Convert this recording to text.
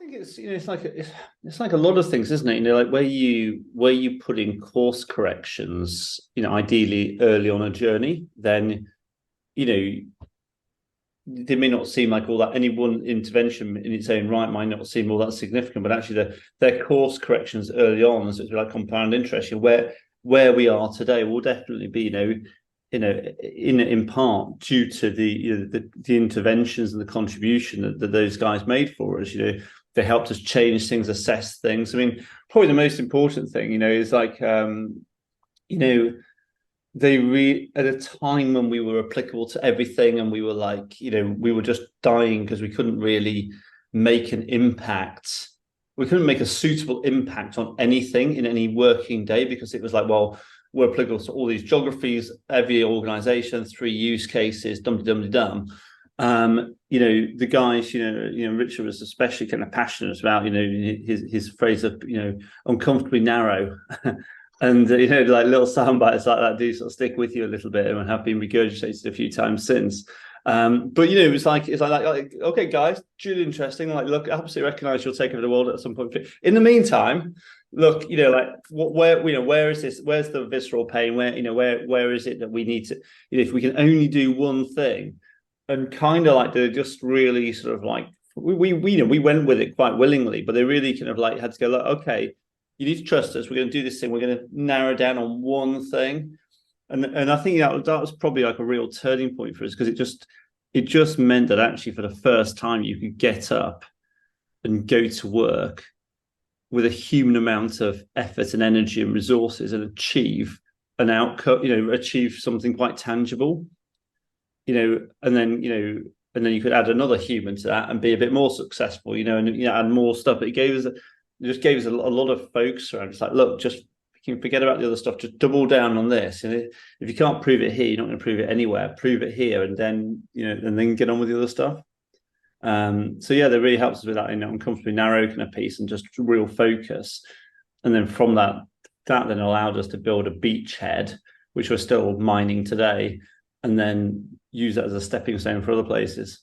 think it's it's like a lot of things, isn't it? Like where you put in course corrections, ideally early on a journey, then you know they may not seem like all that. Any one intervention in its own right might not seem all that significant, but actually their course corrections early on, so it's like compound interest. Where we are today will definitely be in part due to the interventions and the contribution that those guys made for us. They helped us change things, assess things. I mean, probably the most important thing, is like at a time when we were applicable to everything, and we were like, we were just dying because we couldn't really make an impact. We couldn't make a suitable impact on anything in any working day, because it was like, well, we're applicable to all these geographies, every organization, 3 use cases, dum. The guys, Richard was especially kind of passionate about, his phrase of, uncomfortably narrow. And like little sound bites like that do sort of stick with you a little bit, and have been regurgitated a few times since. But it's like okay, guys, really interesting. Like, look, I absolutely recognise you'll take over the world at some point. In the meantime, look, where is this? Where's the visceral pain? Where is it that we need to? If we can only do one thing, and kind of like they just really sort of like we went with it quite willingly, but they really kind of like had to go, look, okay, you need to trust us. We're going to do this thing. We're going to narrow down on one thing. And I think that was probably like a real turning point for us, because it just meant that actually for the first time you could get up and go to work with a human amount of effort and energy and resources, and achieve an outcome, achieve something quite tangible, and then you could add another human to that and be a bit more successful, and add more stuff. It just gave us a lot of focus around. It's like, look, just you can forget about the other stuff. Just double down on this. And if you can't prove it here, you're not going to prove it anywhere. Prove it here, and then and then get on with the other stuff. So yeah, that really helps us with that, uncomfortably narrow kind of piece, and just real focus. And then from that then allowed us to build a beachhead, which we're still mining today, and then use that as a stepping stone for other places.